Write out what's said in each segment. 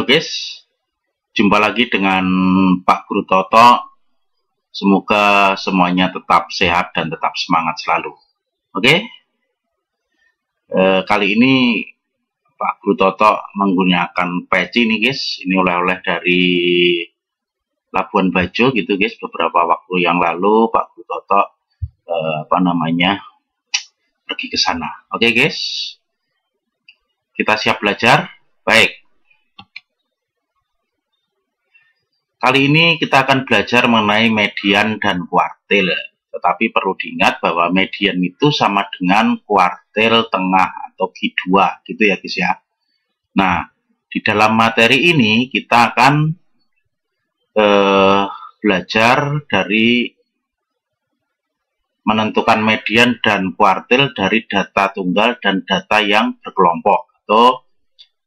guys, jumpa lagi dengan Pak Guru Toto. Semoga semuanya tetap sehat dan tetap semangat selalu. Oke, kali ini Pak Guru Toto menggunakan peci nih guys. Ini oleh-oleh dari Labuan Bajo gitu guys. Beberapa waktu yang lalu Pak Guru Toto pergi ke sana. Oke guys, kita siap belajar. Baik. Kali ini kita akan belajar mengenai median dan kuartil. Tetapi perlu diingat bahwa median itu sama dengan kuartil tengah atau Q2 gitu ya guys ya. Nah, di dalam materi ini kita akan belajar dari menentukan median dan kuartil dari data tunggal dan data yang berkelompok atau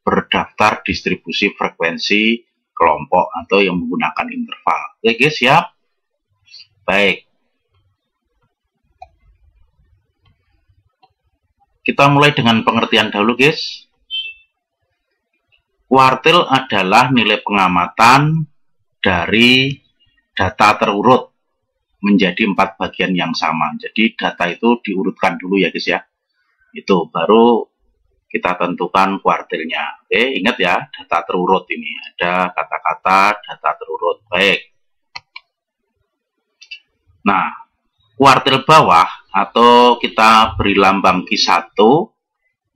berdaftar distribusi frekuensi kelompok atau yang menggunakan interval. Oke guys, siap? Baik. Kita mulai dengan pengertian dahulu guys. Kuartil adalah nilai pengamatan dari data terurut menjadi 4 bagian yang sama. Jadi data itu diurutkan dulu ya guys ya. Itu baru kita tentukan kuartilnya. Oke, ingat ya, data terurut ini. Ada kata-kata data terurut. Baik. Nah, kuartil bawah atau kita beri lambang Q1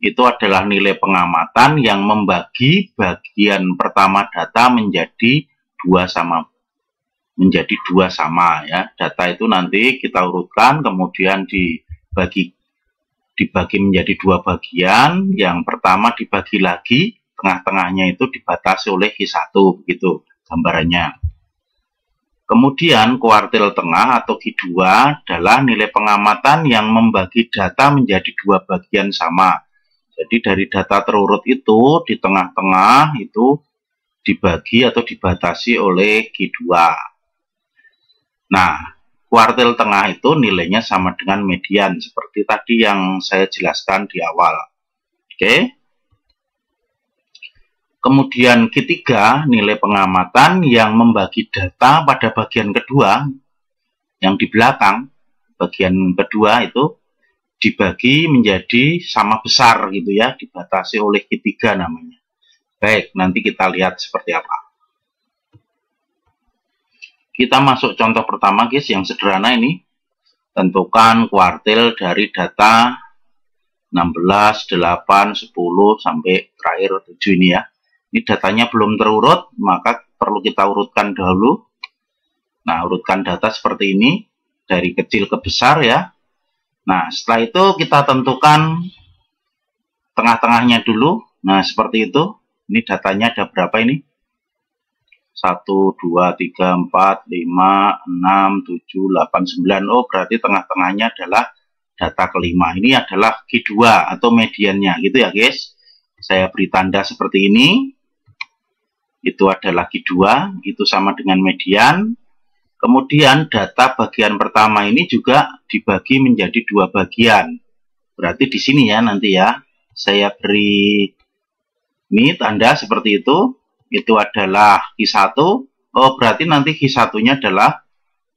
itu adalah nilai pengamatan yang membagi bagian pertama data menjadi dua sama ya. Data itu nanti kita urutkan kemudian dibagi menjadi 2 bagian. Yang pertama dibagi lagi, tengah-tengahnya itu dibatasi oleh Q1, begitu gambarannya. Kemudian kuartil tengah atau Q2 adalah nilai pengamatan yang membagi data menjadi 2 bagian sama. Jadi dari data terurut itu di tengah-tengah itu dibagi atau dibatasi oleh Q2. Nah, kuartil tengah itu nilainya sama dengan median, seperti tadi yang saya jelaskan di awal. Oke. Kemudian Q3, nilai pengamatan yang membagi data pada bagian kedua, yang di belakang, bagian kedua itu dibagi menjadi sama besar gitu ya, dibatasi oleh Q3 namanya. Baik, nanti kita lihat seperti apa. Kita masuk contoh pertama guys, yang sederhana ini. Tentukan kuartil dari data 16, 8, 10 sampai terakhir 7 ini ya. Ini datanya belum terurut, maka perlu kita urutkan dahulu. Nah, urutkan data seperti ini dari kecil ke besar ya. Nah, setelah itu kita tentukan tengah-tengahnya dulu. Nah, seperti itu. Ini datanya ada berapa ini? 1, 2, 3, 4, 5, 6, 7, 8, 9. Oh, berarti tengah-tengahnya adalah data kelima. Ini adalah Q2 atau mediannya gitu ya guys. Saya beri tanda seperti ini. Itu adalah Q2, itu sama dengan median. Kemudian data bagian pertama ini juga dibagi menjadi 2 bagian. Berarti di sini ya nanti ya. Saya beri ini tanda seperti itu. Itu adalah Q1. Oh, berarti nanti Q1-nya adalah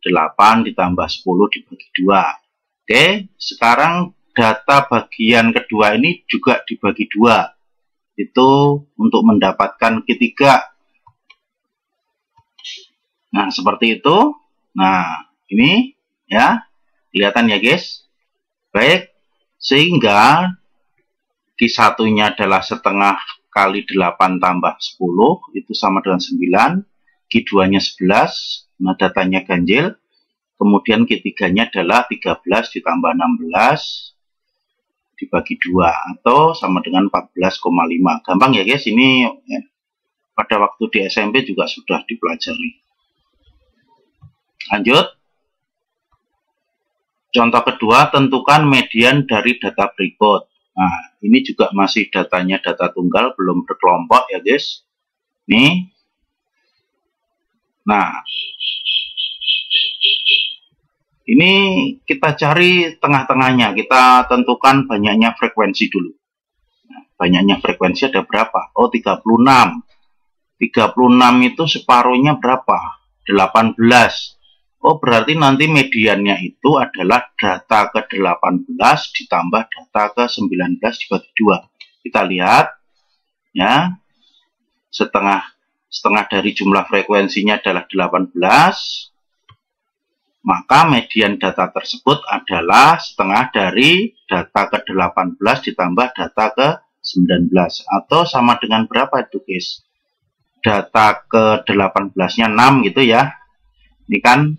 8 ditambah 10 dibagi 2. Oke, sekarang data bagian kedua ini juga dibagi 2. Itu untuk mendapatkan Q3. Nah, seperti itu. Nah, ini ya. Kelihatan ya guys. Baik, sehingga Q1-nya adalah setengah kali 8 tambah 10, itu sama dengan 9. Q2-nya 11, nah datanya ganjil. Kemudian Q3-nya adalah 13 ditambah 16 dibagi 2, atau sama dengan 14,5. Gampang ya guys, ini ya, pada waktu di SMP juga sudah dipelajari. Lanjut. Contoh kedua, tentukan median dari data berikut. Nah, ini juga masih datanya data tunggal, belum berkelompok ya guys. Nih. Nah, ini kita cari tengah-tengahnya. Kita tentukan banyaknya frekuensi dulu. Nah, banyaknya frekuensi ada berapa? Oh, 36. 36 itu separuhnya berapa? 18. Oh, berarti nanti mediannya itu adalah data ke-18 ditambah data ke-19 dibagi 2. Kita lihat ya. Setengah dari jumlah frekuensinya adalah 18. Maka median data tersebut adalah setengah dari data ke-18 ditambah data ke-19. Atau sama dengan berapa itu, guys? Data ke-18-nya 6 gitu ya. Ini kan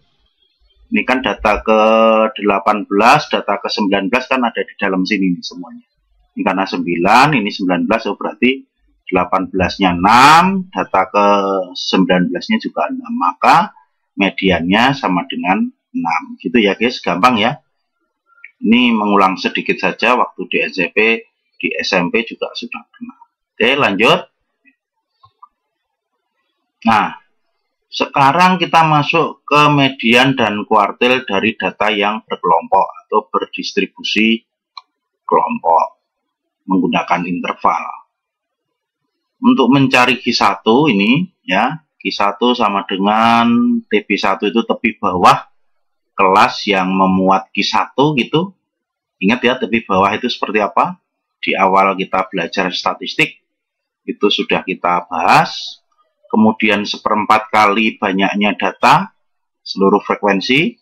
data ke-18, data ke-19 kan ada di dalam sini nih semuanya. Ini karena 9, ini 19, oh berarti 18-nya 6, data ke-19-nya juga 6. Maka mediannya sama dengan 6. Gitu ya guys, gampang ya. Ini mengulang sedikit saja waktu di SMP juga sudah pernah. Oke, lanjut. Nah, sekarang kita masuk ke median dan kuartil dari data yang berkelompok atau berdistribusi kelompok menggunakan interval. Untuk mencari Q1 ini ya, Q1 sama dengan TB1 itu tepi bawah kelas yang memuat Q1 gitu. Ingat ya, tepi bawah itu seperti apa? Di awal kita belajar statistik itu sudah kita bahas. Kemudian 1/4 kali banyaknya data seluruh frekuensi.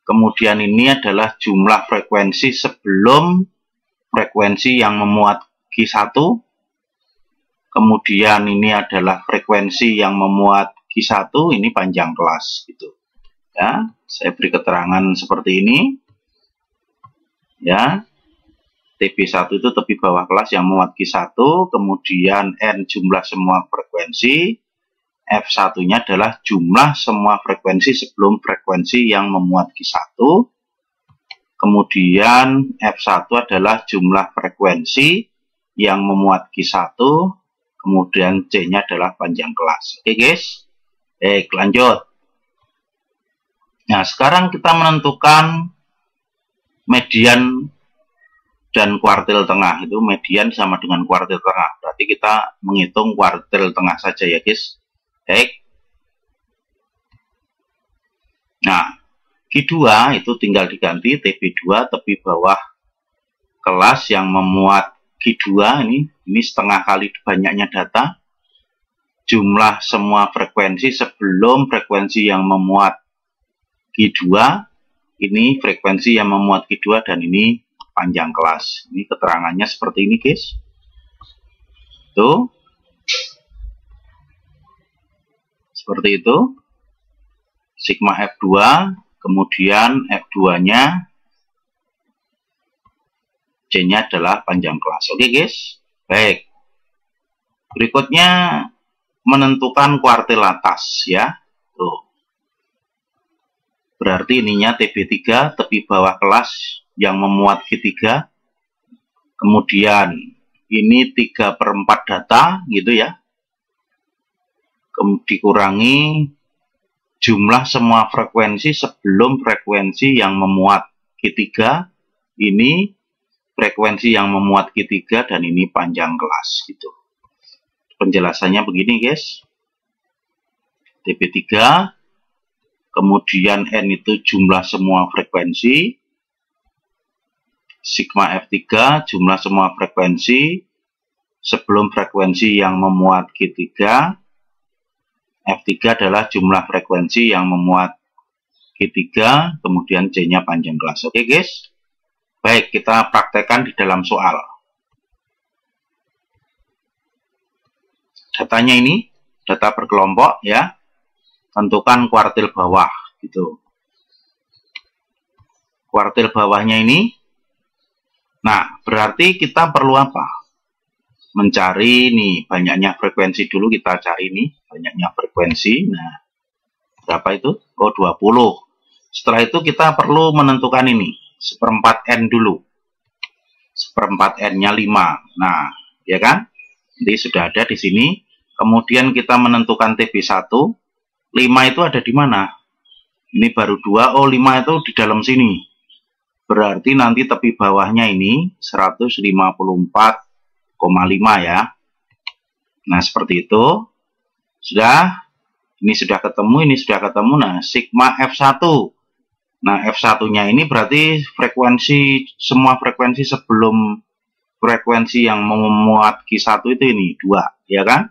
Kemudian ini adalah jumlah frekuensi sebelum frekuensi yang memuat Q1. Kemudian ini adalah frekuensi yang memuat Q1, ini panjang kelas gitu. Ya, saya beri keterangan seperti ini. Ya. TB1 itu tepi bawah kelas yang memuat Q1, kemudian N jumlah semua frekuensi, F1-nya adalah jumlah semua frekuensi sebelum frekuensi yang memuat Q1, kemudian F1 adalah jumlah frekuensi yang memuat Q1, kemudian C-nya adalah panjang kelas. Oke guys, lanjut. Nah, sekarang kita menentukan median dan kuartil tengah. Itu median sama dengan kuartil tengah. Berarti kita menghitung kuartil tengah saja ya guys. Baik. Nah, Q2 itu tinggal diganti TB2 tepi bawah kelas yang memuat Q2 ini setengah kali banyaknya data. Jumlah semua frekuensi sebelum frekuensi yang memuat Q2. Ini frekuensi yang memuat Q2 dan ini panjang kelas. Ini keterangannya seperti ini guys. Tuh. Seperti itu. Sigma F2, kemudian F2-nya C-nya adalah panjang kelas. Oke guys. Baik. Berikutnya menentukan kuartil atas ya. Tuh. Berarti ininya TB3 tepi bawah kelas yang memuat Q3. Kemudian ini 3/4 data gitu ya. Dikurangi jumlah semua frekuensi sebelum frekuensi yang memuat Q3. Ini frekuensi yang memuat Q3 dan ini panjang kelas gitu. Penjelasannya begini guys. TB3, kemudian N itu jumlah semua frekuensi, sigma F3 jumlah semua frekuensi sebelum frekuensi yang memuat Q3. F3 adalah jumlah frekuensi yang memuat Q3, kemudian C-nya panjang kelas. Oke guys. Baik, kita praktekkan di dalam soal. Datanya ini data berkelompok ya. Tentukan kuartil bawah gitu. Kuartil bawahnya ini. Nah, berarti kita perlu apa? Mencari nih banyaknya frekuensi dulu, kita cari nih banyaknya frekuensi. Nah, berapa itu? Oh, 20. Setelah itu kita perlu menentukan ini 1/4 N dulu. 1/4 N-nya 5. Nah, ya kan? Jadi sudah ada di sini. Kemudian kita menentukan TB1. 5 itu ada di mana? Ini baru 2. Oh, 5 itu di dalam sini. Berarti nanti tepi bawahnya ini 154,5 ya. Nah, seperti itu. Sudah, ini sudah ketemu, ini sudah ketemu. Nah, sigma F1. Nah, F1-nya ini berarti frekuensi, semua frekuensi sebelum frekuensi yang memuat Q1 itu ini 2, ya kan?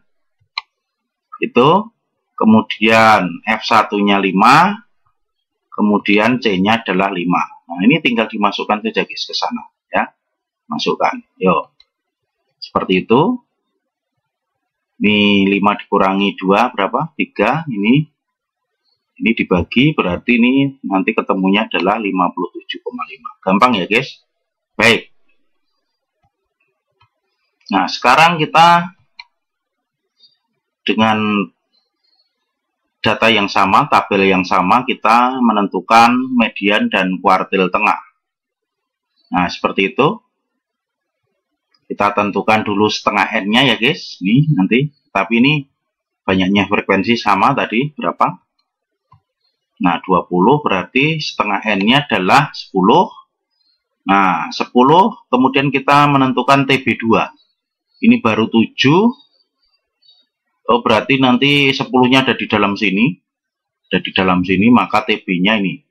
Itu. Kemudian F1-nya 5, kemudian C-nya adalah 5. Nah, ini tinggal dimasukkan saja guys ke sana, ya. Masukkan. Yuk. Seperti itu. Ini 5 dikurangi 2 berapa? 3. Ini dibagi, berarti ini nanti ketemunya adalah 57,5. Gampang ya guys? Baik. Nah, sekarang kita dengan data yang sama, tabel yang sama, kita menentukan median dan kuartil tengah. Nah, seperti itu. Kita tentukan dulu setengah N-nya ya guys. Ini nanti, tapi ini banyaknya frekuensi sama tadi, berapa? Nah, 20 berarti setengah N-nya adalah 10. Nah, 10, kemudian kita menentukan TB2. Ini baru 7. Oh, berarti nanti 10-nya ada di dalam sini. Ada di dalam sini, maka TB-nya ini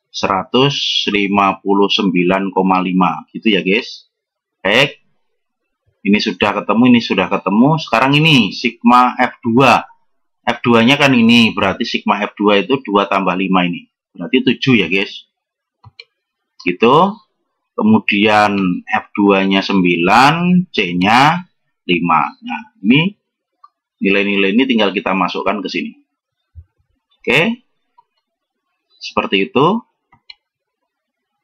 159,5 gitu ya guys. Baik. Ini sudah ketemu, ini sudah ketemu. Sekarang ini sigma F2. F2-nya kan ini, berarti sigma F2 itu 2 tambah 5 ini. Berarti 7 ya guys. Gitu. Kemudian F2-nya 9, C-nya 5. Nah, ini nilai-nilai ini tinggal kita masukkan ke sini. Oke. Seperti itu.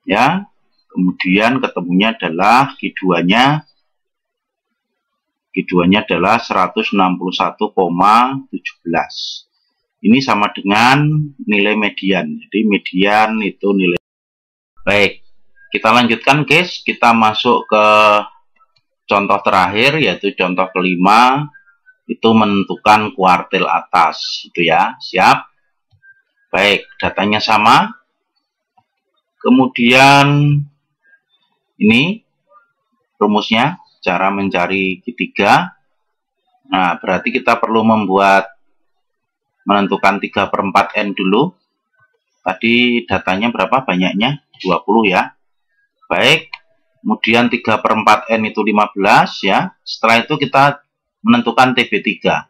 Ya. Kemudian ketemunya adalah Q2-nya adalah 161,17. Ini sama dengan nilai median. Jadi median itu nilai. Baik, kita lanjutkan guys. Kita masuk ke contoh terakhir, yaitu contoh kelima. Itu menentukan kuartil atas. Itu ya, siap. Baik, datanya sama. Kemudian ini rumusnya. Cara mencari Q3. Nah, berarti kita perlu menentukan 3/4 N dulu. Tadi datanya berapa banyaknya? 20 ya. Baik. Kemudian 3/4 N itu 15 ya. Setelah itu kita menentukan TB3.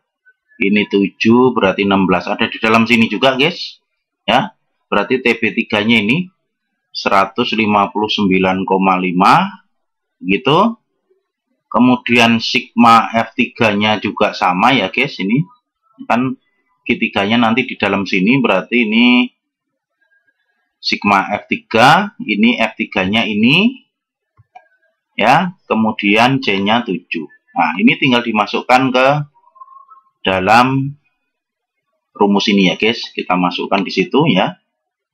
Ini 7 berarti 16. Ada di dalam sini juga guys. Ya. Berarti TB3-nya ini 159,5 gitu. Kemudian sigma F3-nya juga sama ya guys, ini kan Q3-nya nanti di dalam sini, berarti ini sigma F3, ini F3-nya ini ya, kemudian C-nya 7. Nah, ini tinggal dimasukkan ke dalam rumus ini ya guys, kita masukkan di situ ya,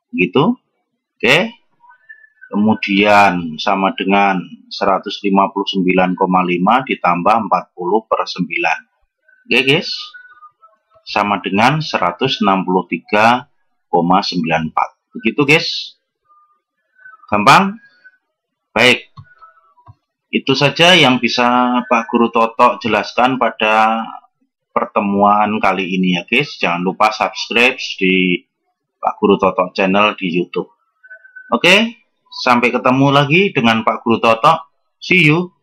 gitu. Oke. Kemudian sama dengan 159,5 ditambah 40/9. Oke guys. Sama dengan 163,94. Begitu guys. Gampang? Baik. Itu saja yang bisa Pak Guru Toto jelaskan pada pertemuan kali ini ya guys. Jangan lupa subscribe di Pak Guru Toto channel di YouTube. Oke. Sampai ketemu lagi dengan Pak Guru Toto. See you.